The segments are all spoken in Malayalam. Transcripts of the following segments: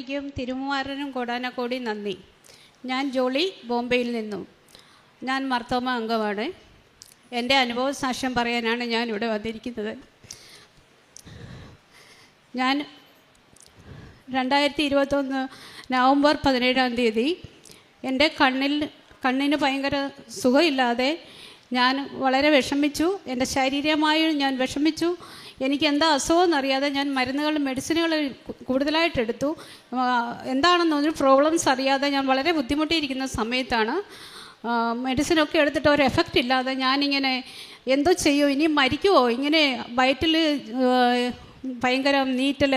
കമ്പനിക്കും തിരുമാരനും കോടാനക്കോടി നന്ദി. ഞാൻ ജോളി, ബോംബെയിൽ നിന്നും. ഞാൻ മർത്തോമ അംഗമാണ്. എൻ്റെ അനുഭവ സാക്ഷ്യം പറയാനാണ് ഞാൻ ഇവിടെ വന്നിരിക്കുന്നത്. ഞാൻ 2021 നവംബർ 17 എൻ്റെ കണ്ണിന് ഭയങ്കര സുഖമില്ലാതെ ഞാൻ വളരെ വിഷമിച്ചു. എൻ്റെ ശാരീരികമായും ഞാൻ വിഷമിച്ചു. എനിക്ക് എന്താ അസുഖമെന്നറിയാതെ ഞാൻ മെഡിസിനുകൾ കൂടുതലായിട്ട് എടുത്തു. എന്താണെന്നൊരു പ്രോബ്ലംസ് അറിയാതെ ഞാൻ വളരെ ബുദ്ധിമുട്ടിയിരിക്കുന്ന സമയത്താണ് മെഡിസിനൊക്കെ എടുത്തിട്ട് ഒരു എഫക്റ്റ് ഇല്ലാതെ ഞാനിങ്ങനെ എന്തോ ചെയ്യുമോ, ഇനി മരിക്കുമോ, ഇങ്ങനെ വയറ്റിൽ ഭയങ്കര നീറ്റൽ,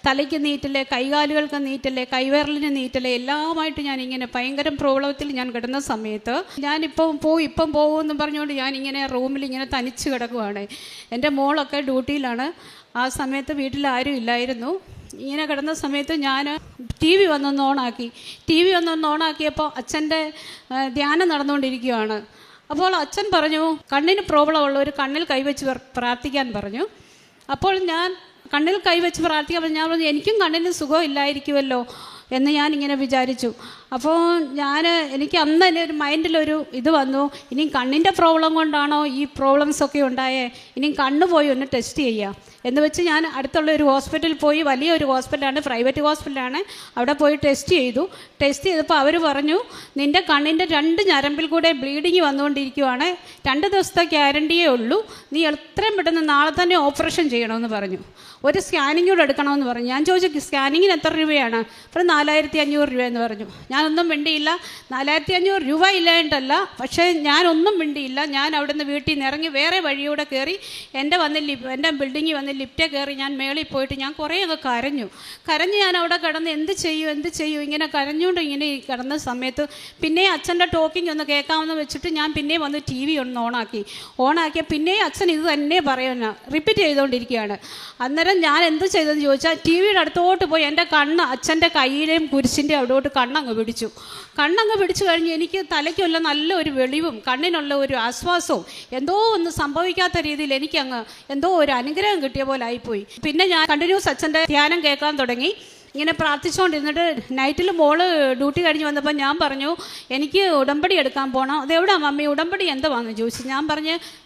തലയ്ക്ക് നീറ്റൽ, കൈകാലുകൾക്ക് നീറ്റൽ, കൈവിരലിന് നീറ്റൽ, എല്ലാമായിട്ട് ഞാനിങ്ങനെ ഭയങ്കര പ്രോബ്ലത്തിൽ ഞാൻ കിടന്ന സമയത്ത് ഇപ്പം പോകുമെന്ന് പറഞ്ഞുകൊണ്ട് ഞാനിങ്ങനെ റൂമിൽ ഇങ്ങനെ തനിച്ച് കിടക്കുവാണ്. എൻ്റെ മോളൊക്കെ ഡ്യൂട്ടിയിലാണ്. ആ സമയത്ത് വീട്ടിൽ ആരും ഇല്ലായിരുന്നു. ഇങ്ങനെ കിടന്ന സമയത്ത് ഞാൻ ടി വി വന്നൊന്ന് ഓണാക്കിയപ്പോൾ അച്ഛൻ്റെ ധ്യാനം നടന്നുകൊണ്ടിരിക്കുകയാണ്. അപ്പോൾ അച്ഛൻ പറഞ്ഞു, കണ്ണിന് പ്രോബ്ലം ഉള്ളവർ കണ്ണിൽ കൈവച്ച് പ്രാർത്ഥിക്കാൻ പറഞ്ഞു. അപ്പോൾ ഞാൻ കണ്ണിൽ കൈവച്ച് പ്രാർത്ഥിക്കാൻ ഞാൻ പറഞ്ഞു, എനിക്കും കണ്ണിന് സുഖമില്ലായിരിക്കുമല്ലോ എന്ന് ഞാനിങ്ങനെ വിചാരിച്ചു. അപ്പോൾ എനിക്ക് അന്ന് തന്നെ ഒരു മൈൻഡിലൊരു ഇത് വന്നു, ഇനി കണ്ണിൻ്റെ പ്രോബ്ലം കൊണ്ടാണോ ഈ പ്രോബ്ലംസൊക്കെ ഉണ്ടായേ, ഇനി കണ്ണ് പോയി ഒന്ന് ടെസ്റ്റ് ചെയ്യാം എന്ന് വെച്ച് ഞാൻ അടുത്തുള്ള ഒരു ഹോസ്പിറ്റലിൽ പോയി. വലിയൊരു ഹോസ്പിറ്റലാണ്, പ്രൈവറ്റ് ഹോസ്പിറ്റലാണ്. അവിടെ പോയി ടെസ്റ്റ് ചെയ്തപ്പോൾ അവർ പറഞ്ഞു, നിൻ്റെ കണ്ണിൻ്റെ 2 ഞരമ്പിൽ കൂടെ ബ്ലീഡിങ് വന്നുകൊണ്ടിരിക്കുവാണ്, 2 ദിവസത്തെ ഗ്യാരണ്ടിയേ ഉള്ളൂ, നീ എത്രയും പെട്ടെന്ന് നാളെ തന്നെ ഓപ്പറേഷൻ ചെയ്യണമെന്ന് പറഞ്ഞു. ഒരു സ്കാനിങ് കൂടെ എടുക്കണമെന്ന് പറഞ്ഞു. ഞാൻ ചോദിച്ചു, സ്കാനിങ്ങിന് എത്ര രൂപയാണ്? അപ്പോൾ 4500 രൂപയെന്ന് പറഞ്ഞു. ഞാനൊന്നും മിണ്ടിയില്ല. 4500 രൂപ ഇല്ലായിട്ടല്ല, പക്ഷേ ഞാനൊന്നും മിണ്ടിയില്ല. ഞാൻ അവിടുന്ന് വീട്ടിൽ നിന്ന് ഇറങ്ങി വേറെ വഴിയൂടെ കയറി എൻ്റെ ബിൽഡിങ്ങിൽ വന്ന് ലിഫ്റ്റേ കയറി ഞാൻ മേളിൽ പോയിട്ട് ഞാൻ കുറേയൊക്കെ കരഞ്ഞു. ഞാൻ അവിടെ കിടന്ന് എന്ത് ചെയ്യും ഇങ്ങനെ കരഞ്ഞുകൊണ്ട് ഇങ്ങനെ കിടന്ന സമയത്ത് പിന്നെ അച്ഛൻ്റെ ടോക്കിംഗ് ഒന്ന് കേൾക്കാമെന്ന് വെച്ചിട്ട് ഞാൻ പിന്നെ വന്ന് ടി വി ഒന്ന് ഓണാക്കിയ പിന്നെ അച്ഛൻ ഇത് തന്നെ പറയുന്ന റിപ്പീറ്റ് ചെയ്തുകൊണ്ടിരിക്കുകയാണ്. അന്നേരം ഞാൻ എന്ത് ചെയ്തെന്ന് ചോദിച്ചാൽ, ടി വിയുടെ അടുത്തോട്ട് പോയി എൻ്റെ അച്ഛൻ്റെ കയ്യിലെയും കുരിശിൻ്റെ അവിടോട്ട് കണ്ണങ്ങ് പിടിച്ചു കഴിഞ്ഞ് എനിക്ക് തലയ്ക്കുള്ള നല്ലൊരു വെളിവും കണ്ണിനുള്ള ഒരു ആശ്വാസവും എന്തോ ഒന്ന് സംഭവിക്കാത്ത രീതിയിൽ എനിക്കങ്ങ് എന്തോ ഒരു അനുഗ്രഹം കിട്ടിയ പോലെ ആയിപ്പോയി. പിന്നെ ഞാൻ കണ്ടിന്യൂസ് അച്ഛൻ്റെ ധ്യാനം കേൾക്കാൻ തുടങ്ങി. ഇങ്ങനെ പ്രാർത്ഥിച്ചുകൊണ്ടിരുന്നിട്ട് നൈറ്റിൽ മോള് ഡ്യൂട്ടി കഴിഞ്ഞ് വന്നപ്പോൾ ഞാൻ പറഞ്ഞു, എനിക്ക് ഉടമ്പടി എടുക്കാൻ പോകണം. അതെവിടാ മമ്മി, ഉടമ്പടി എന്താണെന്ന് ചോദിച്ചു.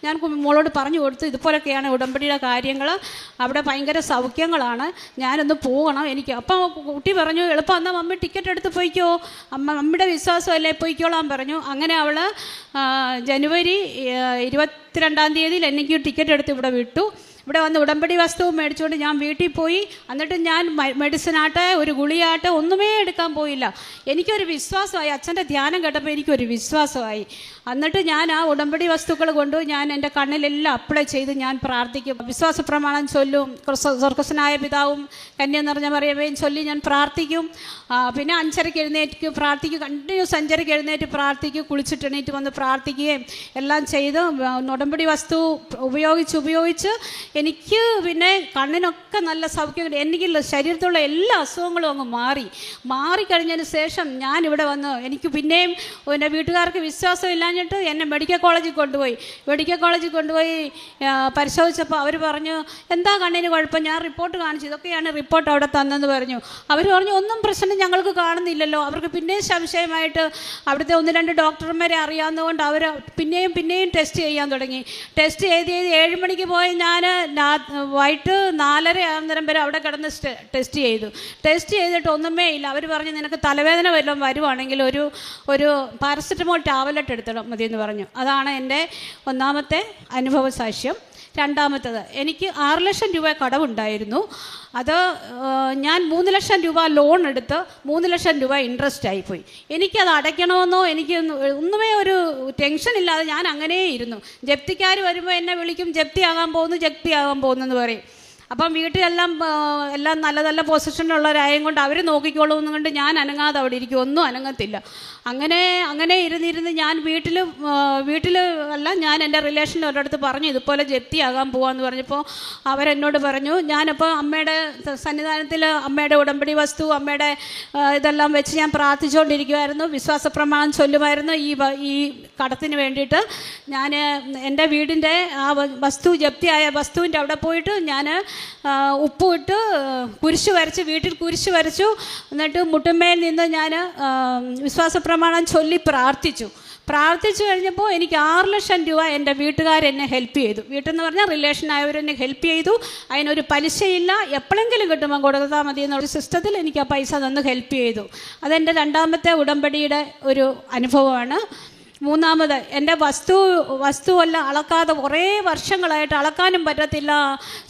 ഞാൻ മോളോട് പറഞ്ഞു കൊടുത്തു, ഇതുപോലൊക്കെയാണ് ഉടമ്പടിയുടെ കാര്യങ്ങൾ, അവിടെ ഭയങ്കര സൗഖ്യങ്ങളാണ്, ഞാനൊന്ന് പോകണം എനിക്ക്. അപ്പം കുട്ടി പറഞ്ഞു, എളുപ്പം എന്നാൽ മമ്മി ടിക്കറ്റ് എടുത്ത് പോയിക്കോ, മമ്മിയുടെ വിശ്വാസമല്ലേ, പോയിക്കോളാൻ പറഞ്ഞു. അങ്ങനെ അവൾ ജനുവരി 22 എനിക്ക് ടിക്കറ്റ് എടുത്ത് ഇവിടെ വിട്ടു. ഇവിടെ വന്ന് ഉടമ്പടി വസ്തുവും മേടിച്ചുകൊണ്ട് ഞാൻ വീട്ടിൽ പോയി. എന്നിട്ട് ഞാൻ മെഡിസിനാട്ടെ ഒരു ഗുളിയാട്ടെ ഒന്നുമേ എടുക്കാൻ പോയില്ല. എനിക്കൊരു വിശ്വാസമായി, അച്ഛൻ്റെ ധ്യാനം കേട്ടപ്പോൾ എനിക്കൊരു വിശ്വാസമായി. എന്നിട്ട് ഞാൻ ആ ഉടമ്പടി വസ്തുക്കൾ കൊണ്ട് ഞാൻ എൻ്റെ കണ്ണിലെല്ലാം അപ്ലൈ ചെയ്ത് ഞാൻ പ്രാർത്ഥിക്കും. വിശ്വാസ പ്രമാണം ചൊല്ലും, സ്വർഗ്ഗസ്ഥനായ പിതാവും കന്യ നിറഞ്ഞ മറിയമേയും ചൊല്ലി ഞാൻ പ്രാർത്ഥിക്കും. പിന്നെ 5:30 എഴുന്നേറ്റ് പ്രാർത്ഥിക്കും, കണ്ടിന്യൂസ് 5:30 എഴുന്നേറ്റ് പ്രാർത്ഥിക്കും, കുളിച്ചിട്ട് എണീറ്റ് വന്ന് പ്രാർത്ഥിക്കുകയും എല്ലാം ചെയ്ത് ഉടമ്പടി വസ്തു ഉപയോഗിച്ച് എനിക്ക് പിന്നെ കണ്ണിനൊക്കെ നല്ല സൗഖ്യം. എനിക്ക് ശരീരത്തിലുള്ള എല്ലാ അസുഖങ്ങളും അങ്ങ് മാറിക്കഴിഞ്ഞതിന് ശേഷം ഞാൻ ഇവിടെ വന്ന് എനിക്ക് പിന്നെയും എൻ്റെ വീട്ടുകാർക്ക് വിശ്വാസമില്ലാഞ്ഞിട്ട് എന്നെ മെഡിക്കൽ കോളേജിൽ കൊണ്ടുപോയി പരിശോധിച്ചപ്പോൾ അവർ പറഞ്ഞു, എന്താ കണ്ണിന് കുഴപ്പം? ഞാൻ റിപ്പോർട്ട് കാണിച്ചു, ഇതൊക്കെയാണ് റിപ്പോർട്ട് അവിടെ തന്നെന്ന് പറഞ്ഞു. അവർ പറഞ്ഞു, ഒന്നും പ്രശ്നം ഞങ്ങൾക്ക് കാണുന്നില്ലല്ലോ. അവർക്ക് പിന്നെയും സംശയമായിട്ട് അവിടുത്തെ 1-2 ഡോക്ടർമാരെ അറിയാവുന്നതുകൊണ്ട് അവർ പിന്നെയും ടെസ്റ്റ് ചെയ്യാൻ തുടങ്ങി. ടെസ്റ്റ് ചെയ്ത് 7 മണിക്ക് പോയി ഞാൻ വൈകിട്ട് 4:30 ആകുന്നേരം വരെ അവിടെ കിടന്ന് ടെസ്റ്റ് ചെയ്തിട്ട് ഒന്നുമേ ഇല്ല. അവർ പറഞ്ഞു, നിനക്ക് തലവേദന വല്ലതും വരുവാണെങ്കിൽ ഒരു പാരസെറ്റമോൾ ടാബ്ലറ്റ് എടുത്തിടാം മതിയെന്ന് പറഞ്ഞു. അതാണ് എൻ്റെ ഒന്നാമത്തെ അനുഭവ സാക്ഷ്യം. രണ്ടാമത്തത്, എനിക്ക് 6 ലക്ഷം രൂപ കടവുണ്ടായിരുന്നു. അത് ഞാൻ 3 ലക്ഷം രൂപ ലോൺ എടുത്ത് 3 ലക്ഷം രൂപ ഇൻട്രസ്റ്റ് ആയിപ്പോയി. എനിക്കത് അടയ്ക്കണമെന്നോ ഒന്നുമേ ഒരു ടെൻഷൻ ഇല്ലാതെ ഞാൻ അങ്ങനെ ഇരുന്നു. ജപ്തിക്കാർ വരുമ്പോൾ എന്നെ വിളിക്കും, ജപ്തിയാകാൻ പോകുന്നു എന്ന് പറയും. അപ്പം വീട്ടിലെല്ലാം നല്ല നല്ല പൊസിഷനിലുള്ളവരായും കൊണ്ട് അവർ നോക്കിക്കോളൂ എന്നുകൊണ്ട് ഞാൻ അനങ്ങാതെ അവിടെ ഇരിക്കും, ഒന്നും അനങ്ങത്തില്ല. അങ്ങനെ ഇരുന്നിരുന്ന് ഞാൻ വീട്ടിൽ അല്ല, ഞാൻ എൻ്റെ റിലേഷനിൽ ഒരിടത്ത് പറഞ്ഞു, ഇതുപോലെ ജപ്തിയാകാൻ പോകാമെന്ന് പറഞ്ഞപ്പോൾ അവരെന്നോട് പറഞ്ഞു, ഞാനിപ്പോൾ അമ്മയുടെ സന്നിധാനത്തിൽ അമ്മയുടെ ഉടമ്പടി വസ്തു, അമ്മയുടെ ഇതെല്ലാം വെച്ച് ഞാൻ പ്രാർത്ഥിച്ചുകൊണ്ടിരിക്കുമായിരുന്നു, വിശ്വാസ പ്രമാണം ചൊല്ലുമായിരുന്നു. ഈ കടത്തിന് വേണ്ടിയിട്ട് ഞാൻ എൻ്റെ വീടിൻ്റെ ആ ജപ്തിയായ വസ്തുവിൻ്റെ അവിടെ പോയിട്ട് ഞാൻ ഉപ്പുമിട്ട് കുരിശ് വരച്ച്, വീട്ടിൽ കുരിശ് വരച്ചു. എന്നിട്ട് മുട്ടുമ്മയിൽ നിന്ന് ഞാൻ വിശ്വാസ പ്രമാണം ചൊല്ലി പ്രാർത്ഥിച്ചു കഴിഞ്ഞപ്പോൾ എനിക്ക് 6 ലക്ഷം രൂപ എൻ്റെ വീട്ടുകാരെന്നെ ഹെൽപ്പ് ചെയ്തു. വീട്ടിൽ പറഞ്ഞാൽ റിലേഷനായവരെന്നെ ഹെൽപ്പ് ചെയ്തു. അതിനൊരു പലിശയില്ല, എപ്പോഴെങ്കിലും കിട്ടുമ്പോൾ കൊടുത്താൽ മതി എന്നൊരു സിസ്റ്റത്തിൽ എനിക്ക് ആ പൈസ തന്ന് ഹെൽപ്പ് ചെയ്തു. അതെൻ്റെ 2ാമത്തെ ഉടമ്പടിയുടെ ഒരു അനുഭവമാണ്. 3ാമത് എൻ്റെ വസ്തുവെല്ലാം അളക്കാതെ കുറേ വർഷങ്ങളായിട്ട് അളക്കാനും പറ്റത്തില്ല.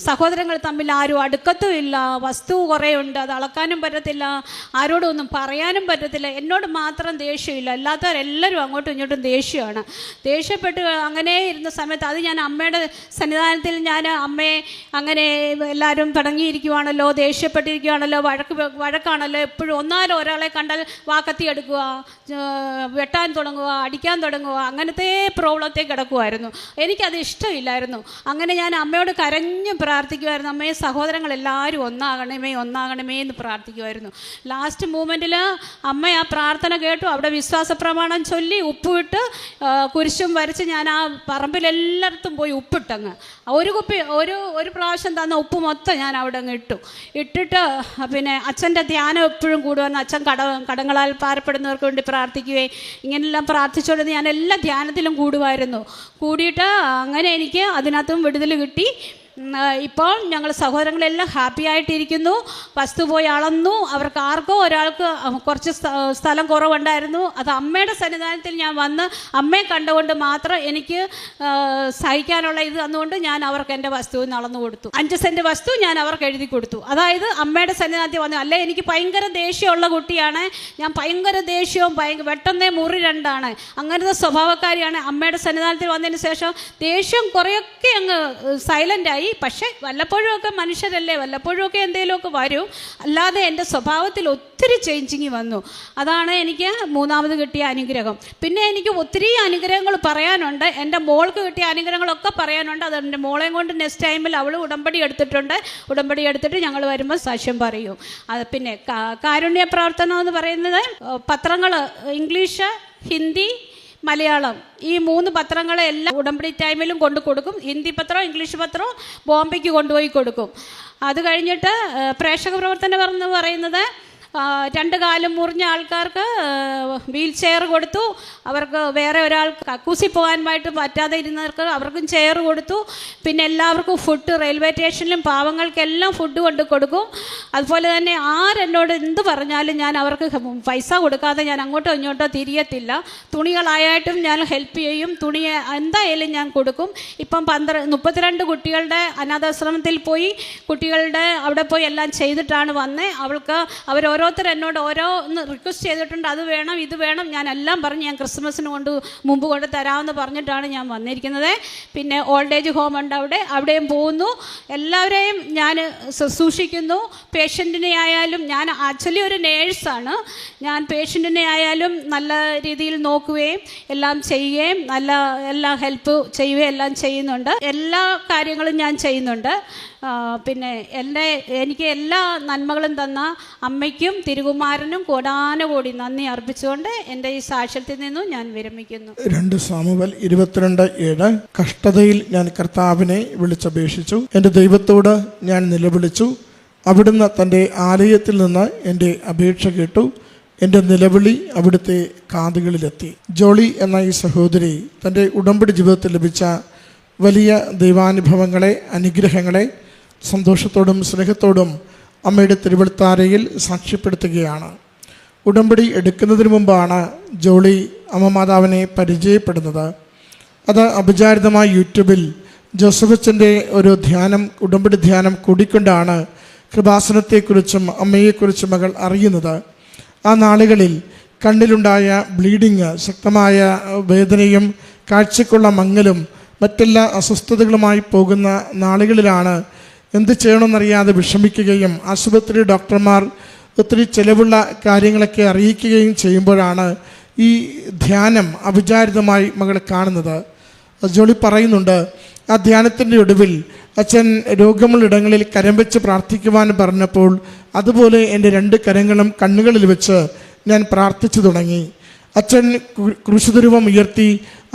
സഹോദരങ്ങൾ തമ്മിൽ ആരും അടുക്കത്തുമില്ല. വസ്തു കുറേ ഉണ്ട്, അത് അളക്കാനും പറ്റത്തില്ല, ആരോടും ഒന്നും പറയാനും പറ്റത്തില്ല. എന്നോട് മാത്രം ദേഷ്യമില്ല, അല്ലാത്തവരെല്ലാവരും അങ്ങോട്ടും ഇങ്ങോട്ടും ദേഷ്യമാണ്. ദേഷ്യപ്പെട്ട് അങ്ങനെ ഇരുന്ന സമയത്ത് അത് ഞാൻ അമ്മയുടെ സന്നിധാനത്തിൽ ഞാൻ അമ്മയെ അങ്ങനെ എല്ലാവരും തുടങ്ങിയിരിക്കുവാണല്ലോ, ദേഷ്യപ്പെട്ടിരിക്കുകയാണല്ലോ, വഴക്കാണല്ലോ, എപ്പോഴും ഒരാളെ കണ്ടാൽ വാക്കത്തി എടുക്കുക, വെട്ടാൻ തുടങ്ങുക, അടിക്കാൻ തുടങ്ങുക, അങ്ങനത്തെ പ്രോബ്ലത്തെ കിടക്കുമായിരുന്നു. എനിക്കത് ഇഷ്ടമില്ലായിരുന്നു. അങ്ങനെ ഞാൻ അമ്മയോട് കരഞ്ഞ് പ്രാർത്ഥിക്കുമായിരുന്നു. അമ്മയെ സഹോദരങ്ങളെല്ലാവരും ഒന്നാകണമേ എന്ന് പ്രാർത്ഥിക്കുമായിരുന്നു. ലാസ്റ്റ് മൂമെൻറ്റിൽ അമ്മ ആ പ്രാർത്ഥന കേട്ടു. അവിടെ വിശ്വാസ പ്രമാണം ചൊല്ലി ഉപ്പിട്ട് കുരിശും വരച്ച് ഞാൻ ആ പറമ്പിലെല്ലായിടത്തും പോയി ഉപ്പിട്ടങ്ങ് ഒരു പ്രാവശ്യം തന്ന ഉപ്പ് മൊത്തം ഞാൻ അവിടെ അങ്ങ് ഇട്ടിട്ട് പിന്നെ അച്ഛൻ്റെ ധ്യാനം എപ്പോഴും കൂടുവന്ന്. അച്ഛൻ കടങ്ങളാൽ ഭാരപ്പെടുന്നവർക്ക് വേണ്ടി പ്രാർത്ഥിക്കുകയും ഇങ്ങനെല്ലാം പ്രാർത്ഥിച്ചുകൊണ്ട് ഞാൻ എല്ലാ ധ്യാനത്തിലും കൂടിയിട്ട് അങ്ങനെ എനിക്ക് അതിനകത്തും വിടുതൽ കിട്ടി. ഇപ്പോൾ ഞങ്ങൾ സഹോദരങ്ങളെല്ലാം ഹാപ്പി ആയിട്ടിരിക്കുന്നു. വസ്തു പോയി അളന്നു. അവർക്ക് ആർക്കോ ഒരാൾക്ക് കുറച്ച് സ്ഥലം കുറവുണ്ടായിരുന്നു. അത് അമ്മയുടെ സന്നിധാനത്തിൽ ഞാൻ വന്ന് അമ്മയെ കണ്ടുകൊണ്ട് മാത്രം എനിക്ക് സഹിക്കാനുള്ള ഇത് തന്നുകൊണ്ട് ഞാൻ അവർക്ക് എൻ്റെ വസ്തുവിന് അളന്നു കൊടുത്തു. 5 സെൻറ്റ് വസ്തു ഞാൻ അവർക്ക് എഴുതി കൊടുത്തു. അതായത് അമ്മയുടെ സന്നിധാനത്തിൽ വന്നു. അല്ലേ എനിക്ക് ഭയങ്കര ദേഷ്യമുള്ള കുട്ടിയാണ് ഞാൻ. ഭയങ്കര ദേഷ്യവും വെട്ടന്നേ മുറി 2 അങ്ങനത്തെ സ്വഭാവക്കാരിയാണ്. അമ്മയുടെ സന്നിധാനത്തിൽ വന്നതിന് ശേഷം ദേഷ്യം കുറേയൊക്കെ അങ്ങ് സൈലൻ്റായി. പക്ഷെ വല്ലപ്പോഴുമൊക്കെ മനുഷ്യരല്ലേ, വല്ലപ്പോഴുമൊക്കെ എന്തെങ്കിലുമൊക്കെ വരും. അല്ലാതെ എൻ്റെ സ്വഭാവത്തിൽ ഒത്തിരി ചേഞ്ചിങ് വന്നു. അതാണ് എനിക്ക് 3ാമത് കിട്ടിയ അനുഗ്രഹം. പിന്നെ എനിക്ക് ഒത്തിരി അനുഗ്രഹങ്ങൾ പറയാനുണ്ട്. എൻ്റെ മോൾക്ക് കിട്ടിയ അനുഗ്രഹങ്ങളൊക്കെ പറയാനുണ്ട്. അത് എൻ്റെ മോളെയും കൊണ്ട് നെക്സ്റ്റ് ടൈമിൽ അവൾ ഉടമ്പടി എടുത്തിട്ട് ഞങ്ങൾ വരുമ്പോൾ സാക്ഷ്യം പറയും. അത് പിന്നെ കാരുണ്യ പ്രവർത്തനം എന്ന് പറയുന്നത് പത്രങ്ങൾ ഇംഗ്ലീഷ്, ഹിന്ദി, മലയാളം ഈ 3 പത്രങ്ങളെ എല്ലാം ഉടമ്പടി ടൈമിലും കൊടുക്കും. ഹിന്ദി പത്രം, ഇംഗ്ലീഷ് പത്രം ബോംബെക്ക് കൊണ്ടുപോയി കൊടുക്കും. അത് കഴിഞ്ഞിട്ട് പ്രേക്ഷക പ്രവർത്തനം എന്ന് പറയുന്നത് 2 കാലും മുറിഞ്ഞ ആൾക്കാർക്ക് വീൽ ചെയർ കൊടുത്തു. അവർക്ക് വേറെ ഒരാൾക്ക് കക്കൂസി പോകാനായിട്ട് പറ്റാതെ ഇരുന്നവർക്ക് അവർക്കും ചെയർ കൊടുത്തു. പിന്നെ എല്ലാവർക്കും ഫുഡ് റെയിൽവേ സ്റ്റേഷനിലും പാവങ്ങൾക്കെല്ലാം ഫുഡ് കൊടുക്കും. അതുപോലെ തന്നെ ആരെന്നോട് എന്ത് പറഞ്ഞാലും ഞാൻ അവർക്ക് പൈസ കൊടുക്കാതെ ഞാൻ അങ്ങോട്ടോ ഇങ്ങോട്ടോ തിരിയത്തില്ല. തുണികളായിട്ടും ഞാൻ ഹെൽപ്പ് ചെയ്യും. തുണി എന്തായാലും ഞാൻ കൊടുക്കും. ഇപ്പം 32 കുട്ടികളുടെ അനാഥാശ്രമത്തിൽ പോയി കുട്ടികളുടെ അവിടെ പോയി എല്ലാം ചെയ്തിട്ടാണ് വന്നത്. ഓരോരുത്തർ എന്നോട് ഓരോന്ന് റിക്വസ്റ്റ് ചെയ്തിട്ടുണ്ട്. അത് വേണം, ഇത് വേണം. ഞാൻ എല്ലാം പറഞ്ഞ് ഞാൻ ക്രിസ്മസിന് മുമ്പ് കൊണ്ട് തരാമെന്ന് പറഞ്ഞിട്ടാണ് ഞാൻ വന്നിരിക്കുന്നത്. പിന്നെ ഓൾഡ് ഏജ് ഹോം ഉണ്ട്, അവിടെയും പോകുന്നു. എല്ലാവരെയും ഞാൻ ശുശ്രൂഷിക്കുന്നു. പേഷ്യൻറ്റിനെ ആയാലും ഞാൻ ആക്ച്വലി ഒരു നേഴ്സാണ്. ഞാൻ പേഷ്യൻറ്റിനെ ആയാലും നല്ല രീതിയിൽ നോക്കുകയും എല്ലാം ചെയ്യുകയും എല്ലാ ഹെൽപ്പ് ചെയ്യുകയും എല്ലാം ചെയ്യുന്നുണ്ട്. എല്ലാ കാര്യങ്ങളും ഞാൻ ചെയ്യുന്നുണ്ട്. പിന്നെ എനിക്ക് എല്ലാ നന്മകളും തന്ന അമ്മയ്ക്കും തിരുകുമാരനും കോടാനുകോടി നന്ദി അർപ്പിച്ചുകൊണ്ട് എൻ്റെ ഈ സാക്ഷ്യത്തിൽ നിന്നും ഞാൻ വിരമിക്കുന്നു. 2 സാമുവേൽ 22:7 കഷ്ടതയിൽ ഞാൻ കർത്താവിനെ വിളിച്ചപേക്ഷിച്ചു. എൻ്റെ ദൈവത്തോട് ഞാൻ നിലവിളിച്ചു. അവിടുന്ന് തൻ്റെ ആലയത്തിൽ നിന്ന് എൻ്റെ അപേക്ഷ കേട്ടു. എൻ്റെ നിലവിളി അവിടുത്തെ കാതുകളിലെത്തി. ജോളി എന്ന ഈ സഹോദരി തൻ്റെ ഉടമ്പടി ജീവിതത്തിൽ ലഭിച്ച വലിയ ദൈവാനുഭവങ്ങളെ, അനുഗ്രഹങ്ങളെ സന്തോഷത്തോടും സ്നേഹത്തോടും അമ്മയുടെ തിരുവൾത്താരയിൽ സാക്ഷ്യപ്പെടുത്തുകയാണ്. ഉടമ്പടി എടുക്കുന്നതിന് മുമ്പാണ് ജോളി അമ്മ മാതാവിനെ പരിചയപ്പെടുന്നത്. അത് അപചാരിതമായി യൂട്യൂബിൽ ജോസഫച്ചൻ്റെ ഒരു ഉടമ്പടി ധ്യാനം കൂടിക്കൊണ്ടാണ് കൃപാസനത്തെക്കുറിച്ചും അമ്മയെക്കുറിച്ചും മകൾ അറിയുന്നത്. ആ നാളുകളിൽ കണ്ണിലുണ്ടായ ബ്ലീഡിങ്, ശക്തമായ വേദനയും കാഴ്ചക്കുള്ള മങ്ങലും മറ്റെല്ലാ അസ്വസ്ഥതകളുമായി പോകുന്ന നാളുകളിലാണ് എന്ത് ചെയ്യണമെന്നറിയാതെ വിഷമിക്കുകയും ആശുപത്രി ഡോക്ടർമാർ ഒത്തിരി ചിലവുള്ള കാര്യങ്ങളൊക്കെ അറിയിക്കുകയും ചെയ്യുമ്പോഴാണ് ഈ ധ്യാനം അവിചാരിതമായി മകൾ കാണുന്നത്. ജോളി പറയുന്നുണ്ട്, ആ ധ്യാനത്തിൻ്റെ ഒടുവിൽ അച്ഛൻ രോഗമുള്ളിടങ്ങളിൽ കരം വെച്ച് പ്രാർത്ഥിക്കുവാൻ പറഞ്ഞപ്പോൾ അതുപോലെ എൻ്റെ 2 കരങ്ങളും കണ്ണുകളിൽ വെച്ച് ഞാൻ പ്രാർത്ഥിച്ചു തുടങ്ങി. അച്ഛൻ ക്രൂശുതുരുവം ഉയർത്തി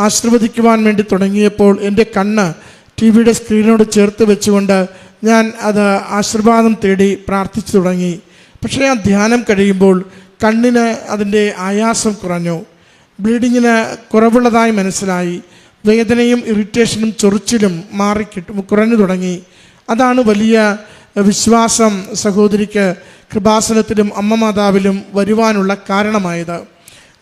ആശീർവദിക്കുവാൻ വേണ്ടി തുടങ്ങിയപ്പോൾ എൻ്റെ കണ്ണ് ടി വിയുടെ സ്ക്രീനോട് ചേർത്ത് വെച്ചുകൊണ്ട് ഞാൻ അത് ആശീർവാദം തേടി പ്രാർത്ഥിച്ചു തുടങ്ങി. പക്ഷേ ആ ധ്യാനം കഴിയുമ്പോൾ കണ്ണിന് അതിൻ്റെ ആയാസം കുറഞ്ഞു, ബ്ലീഡിങ്ങിന് കുറവുള്ളതായി മനസ്സിലായി, വേദനയും ഇറിറ്റേഷനും ചൊറിച്ചിലും കുറഞ്ഞു തുടങ്ങി. അതാണ് വലിയ വിശ്വാസം സഹോദരിക്ക് കൃപാസനത്തിലും അമ്മ മാതാവിലും വരുവാനുള്ള കാരണമായത്.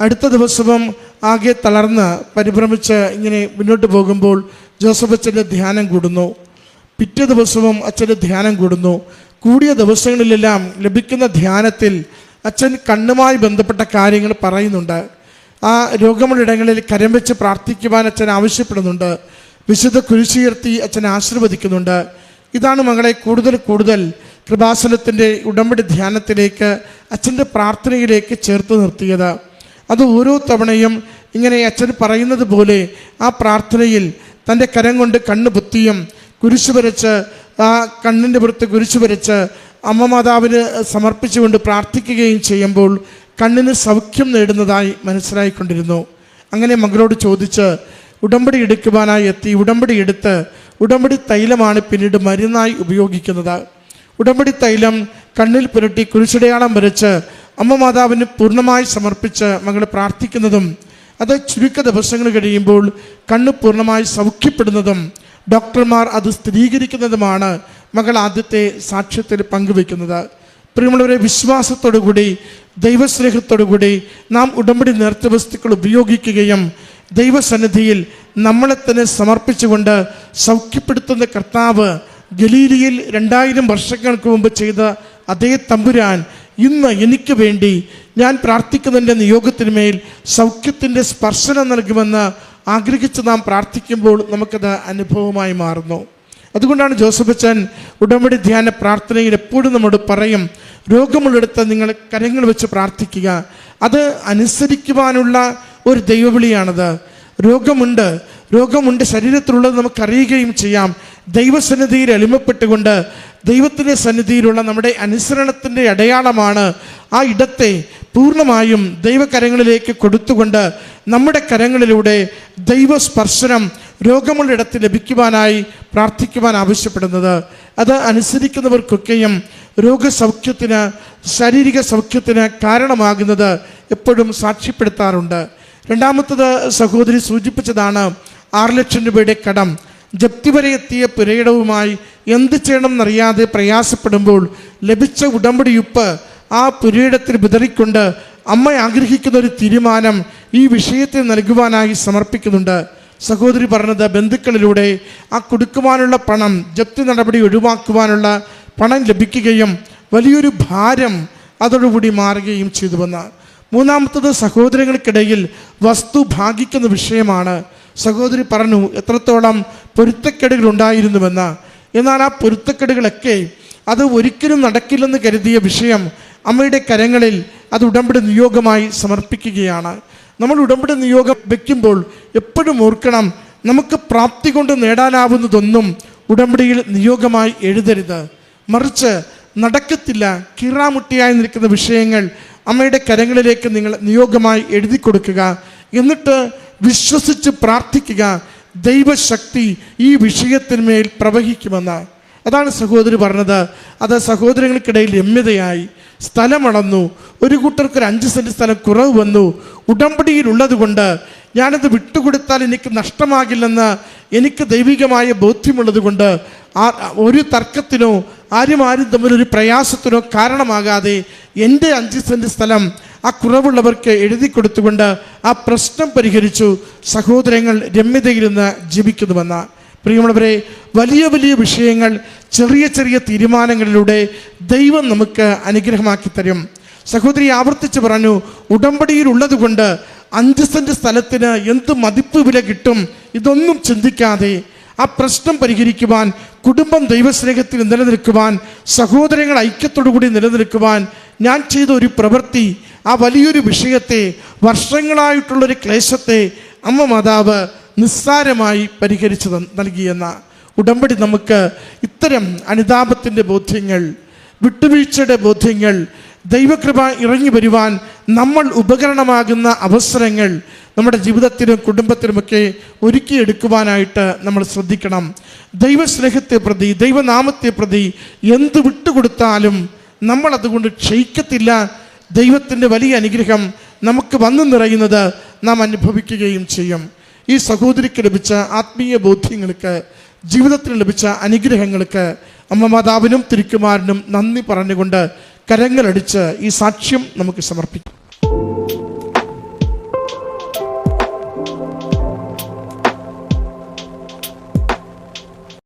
അടുത്ത ദിവസവും ആകെ തളർന്ന് പരിഭ്രമിച്ച് ഇങ്ങനെ മുന്നോട്ട് പോകുമ്പോൾ ജോസഫ് അച്ഛൻ്റെ ധ്യാനം കൂടുന്നു. പിറ്റേ ദിവസവും അച്ഛൻ്റെ ധ്യാനം കൂടുന്നു. കൂടിയ ദിവസങ്ങളിലെല്ലാം ലഭിക്കുന്ന ധ്യാനത്തിൽ അച്ഛൻ കണ്ണുമായി ബന്ധപ്പെട്ട കാര്യങ്ങൾ പറയുന്നുണ്ട്. ആ രോഗമുള്ളിടങ്ങളിൽ കരം വെച്ച് പ്രാർത്ഥിക്കുവാൻ അച്ഛൻ ആവശ്യപ്പെടുന്നുണ്ട്. വിശുദ്ധ കുരിശുയർത്തി അച്ഛൻ ആശീർവദിക്കുന്നുണ്ട്. ഇതാണ് മകളെ കൂടുതൽ കൂടുതൽ കൃപാസനത്തിൻ്റെ ഉടമ്പടി ധ്യാനത്തിലേക്ക്, അച്ഛൻ്റെ പ്രാർത്ഥനയിലേക്ക് ചേർത്ത് നിർത്തിയത്. അത് ഓരോ തവണയും ഇങ്ങനെ അച്ഛൻ പറയുന്നത് പോലെ ആ പ്രാർത്ഥനയിൽ തൻ്റെ കരം കൊണ്ട് കണ്ണ് പൊത്തിയും കുരിശു വരച്ച്, ആ കണ്ണിൻ്റെ പുറത്ത് കുരിശു വരച്ച് അമ്മ മാതാവിന് സമർപ്പിച്ചുകൊണ്ട് പ്രാർത്ഥിക്കുകയും ചെയ്യുമ്പോൾ കണ്ണിന് സൗഖ്യം നേടുന്നതായി മനസ്സിലായിക്കൊണ്ടിരുന്നു. അങ്ങനെ മകളോട് ചോദിച്ച് ഉടമ്പടി എടുക്കുവാനായി എത്തി. ഉടമ്പടി എടുത്ത് ഉടമ്പടി തൈലമാണ് പിന്നീട് മരുന്നായി ഉപയോഗിക്കുന്നത്. ഉടമ്പടി തൈലം കണ്ണിൽ പുരട്ടി കുരിശടയാളം വരച്ച് അമ്മ മാതാവിന് പൂർണ്ണമായി സമർപ്പിച്ച് മകൾ പ്രാർത്ഥിക്കുന്നതും അത് ചുരുക്ക ദിവസങ്ങൾ കഴിയുമ്പോൾ കണ്ണ് പൂർണ്ണമായി സൗഖ്യപ്പെടുന്നതും ഡോക്ടർമാർ അത് സ്ഥിരീകരിക്കുന്നതുമാണ് മകൾ ആദ്യത്തെ സാക്ഷ്യത്തിൽ പങ്കുവെക്കുന്നത്. പ്രിയമുള്ളവരെ, വിശ്വാസത്തോടുകൂടി ദൈവസ്നേഹത്തോടുകൂടി നാം ഉടമ്പടി നേർച്ച വസ്തുക്കൾ ഉപയോഗിക്കുകയും ദൈവസന്നിധിയിൽ നമ്മളെ തന്നെ സമർപ്പിച്ചുകൊണ്ട് സൗഖ്യപ്പെടുത്തുന്ന കർത്താവ് ഗലീലിയിൽ 2000 വർഷങ്ങൾക്ക് മുമ്പ് ചെയ്ത അതേ തമ്പുരാൻ ഇന്ന് എനിക്ക് വേണ്ടി ഞാൻ പ്രാർത്ഥിക്കുന്നതിൻ്റെ നിയോഗത്തിന്മേൽ സൗഖ്യത്തിൻ്റെ സ്പർശനം നൽകുമെന്ന് ആഗ്രഹിച്ച് നാം പ്രാർത്ഥിക്കുമ്പോൾ നമുക്കത് അനുഭവമായി മാറുന്നു. അതുകൊണ്ടാണ് ജോസഫ് അച്ഛൻ ഉടമ്പടി ധ്യാന പ്രാർത്ഥനയിൽ എപ്പോഴും നമ്മോട് പറയും, രോഗമുള്ളിടത്ത് നിങ്ങൾ കരങ്ങൾ വെച്ച് പ്രാർത്ഥിക്കുക. അത് അനുസരിക്കുവാനുള്ള ഒരു ദൈവവിളിയാണത്. രോഗമുണ്ട് ശരീരത്തിലുള്ളത് നമുക്കറിയുകയും ചെയ്യാം. ദൈവസന്നിധിയിൽ എളിമപ്പെട്ടുകൊണ്ട് ദൈവത്തിൻ്റെ സന്നിധിയിലുള്ള നമ്മുടെ അനുസരണത്തിൻ്റെ അടയാളമാണ് ആ ഇടത്തെ പൂർണ്ണമായും ദൈവകരങ്ങളിലേക്ക് കൊടുത്തുകൊണ്ട് നമ്മുടെ കരങ്ങളിലൂടെ ദൈവസ്പർശനം രോഗമുള്ള ഇടത്ത് ലഭിക്കുവാനായി പ്രാർത്ഥിക്കുവാൻ ആവശ്യപ്പെടുന്നത്. അത് അനുസരിക്കുന്നവർക്കൊക്കെയും രോഗസൗഖ്യത്തിന്, ശാരീരിക സൗഖ്യത്തിന് കാരണമാകുന്നത് എപ്പോഴും സാക്ഷ്യപ്പെടുത്താറുണ്ട്. രണ്ടാമത്തത് സഹോദരി സൂചിപ്പിച്ചതാണ് 6 ലക്ഷം രൂപയുടെ കടം. ജപ്തി വരെ എത്തിയ പുരയിടവുമായി എന്ത് ചെയ്യണമെന്നറിയാതെ പ്രയാസപ്പെടുമ്പോൾ ലഭിച്ച ഉടമ്പടിയുപ്പ് ആ പുരയിടത്തിൽ വിതറിക്കൊണ്ട് അമ്മ ആഗ്രഹിക്കുന്ന ഒരു തീരുമാനം ഈ വിഷയത്തെ നൽകുവാനായി സമർപ്പിക്കുന്നുണ്ട്. സഹോദരി പറഞ്ഞത്, ബന്ധുക്കളിലൂടെ ആ കൊടുക്കുവാനുള്ള പണം, ജപ്തി നടപടി ഒഴിവാക്കുവാനുള്ള പണം ലഭിക്കുകയും വലിയൊരു ഭാരം അതോടുകൂടി മാറുകയും ചെയ്തുവെന്ന്. മൂന്നാമത്തത് സഹോദരങ്ങൾക്കിടയിൽ വസ്തു ഭാഗിക്കുന്ന വിഷയമാണ്. സഹോദരി പറഞ്ഞു എത്രത്തോളം പൊരുത്തക്കേടുകൾ ഉണ്ടായിരുന്നുവെന്ന്. എന്നാൽ ആ പൊരുത്തക്കേടുകളൊക്കെ അത് ഒരിക്കലും നടക്കില്ലെന്ന് കരുതിയ വിഷയം അമ്മയുടെ കരങ്ങളിൽ അത് ഉടമ്പടി നിയോഗമായി സമർപ്പിക്കുകയാണ്. നമ്മൾ ഉടമ്പടി നിയോഗം വയ്ക്കുമ്പോൾ എപ്പോഴും ഓർക്കണം, നമുക്ക് പ്രാപ്തി കൊണ്ട് നേടാനാവുന്നതൊന്നും ഉടമ്പടിയിൽ നിയോഗമായി എഴുതരുത്. മറിച്ച് നടക്കത്തില്ല, കീറാമുട്ടിയായി നിൽക്കുന്ന വിഷയങ്ങൾ അമ്മയുടെ കരങ്ങളിലേക്ക് നിങ്ങൾ നിയോഗമായി എഴുതി കൊടുക്കുക. എന്നിട്ട് വിശ്വസിച്ച് പ്രാർത്ഥിക്കുക, ദൈവശക്തി ഈ വിഷയത്തിന്മേൽ പ്രവഹിക്കുമെന്ന്. അതാണ് സഹോദരി പറഞ്ഞത്. അത് സഹോദരങ്ങൾക്കിടയിൽ രമ്യതയായി. സ്ഥലമളന്നു, ഒരു കൂട്ടർക്ക് 5 സെൻറ്റ് സ്ഥലം കുറവ് വന്നു. ഉടമ്പടിയിലുള്ളത് കൊണ്ട് ഞാനത് വിട്ടുകൊടുത്താൽ എനിക്ക് നഷ്ടമാകില്ലെന്ന് എനിക്ക് ദൈവികമായ ബോധ്യമുള്ളത് കൊണ്ട് ഒരു തർക്കത്തിനോ ആരും തമ്മിലൊരു പ്രയാസത്തിനോ കാരണമാകാതെ എൻ്റെ 5 സെൻറ്റ് സ്ഥലം ആ കുറവുള്ളവർക്ക് എഴുതി കൊടുത്തുകൊണ്ട് ആ പ്രശ്നം പരിഹരിച്ചു. സഹോദരങ്ങൾ രമ്യതയിരുന്ന് ജീവിക്കുന്നുവെന്ന്. പ്രിയമുള്ളവരെ, വലിയ വലിയ വിഷയങ്ങൾ ചെറിയ ചെറിയ തീരുമാനങ്ങളിലൂടെ ദൈവം നമുക്ക് അനുഗ്രഹമാക്കി തരും. സഹോദരി ആവർത്തിച്ച് പറഞ്ഞു, ഉടമ്പടിയിലുള്ളത് കൊണ്ട് 5 സെൻറ്റ് സ്ഥലത്തിന് എന്ത് മതിപ്പ് വില കിട്ടും, ഇതൊന്നും ചിന്തിക്കാതെ ആ പ്രശ്നം പരിഹരിക്കുവാൻ, കുടുംബം ദൈവസ്നേഹത്തിൽ നിലനിൽക്കുവാൻ, സഹോദരങ്ങൾ ഐക്യത്തോടുകൂടി നിലനിൽക്കുവാൻ ഞാൻ ചെയ്ത ഒരു പ്രവൃത്തി, ആ വലിയൊരു വിഷയത്തെ, വർഷങ്ങളായിട്ടുള്ളൊരു ക്ലേശത്തെ അമ്മ മാതാവ് നിസ്സാരമായി പരിഹരിച്ചു നൽകിയെന്ന. ഉടമ്പടി നമുക്ക് ഇത്തരം അനുതാപത്തിൻ്റെ ബോധ്യങ്ങൾ, വിട്ടുവീഴ്ചയുടെ ബോധ്യങ്ങൾ, ദൈവകൃപ ഇറങ്ങി വരുവാൻ നമ്മൾ ഉപകരണമാകുന്ന അവസരങ്ങൾ നമ്മുടെ ജീവിതത്തിനും കുടുംബത്തിനുമൊക്കെ ഒരുക്കിയെടുക്കുവാനായിട്ട് നമ്മൾ ശ്രദ്ധിക്കണം. ദൈവസ്നേഹത്തെ പ്രതി, ദൈവനാമത്തെ പ്രതി എന്ത് വിട്ടുകൊടുത്താലും നമ്മൾ അതുകൊണ്ട് ക്ഷയിക്കത്തില്ല. ദൈവത്തിൻ്റെ വലിയ അനുഗ്രഹം നമുക്ക് വന്നു നിറയുന്നത് നാം അനുഭവിക്കുകയും ചെയ്യും. ഈ സഹോദരിക്ക് ലഭിച്ച ആത്മീയ ബോധ്യങ്ങൾക്ക്, ജീവിതത്തിൽ ലഭിച്ച അനുഗ്രഹങ്ങൾക്ക് അമ്മ മാതാവിനും തിരുക്കുമാരനും നന്ദി പറഞ്ഞുകൊണ്ട് കരങ്ങളടിച്ച് ഈ സാക്ഷ്യം നമുക്ക് സമർപ്പിക്കാം.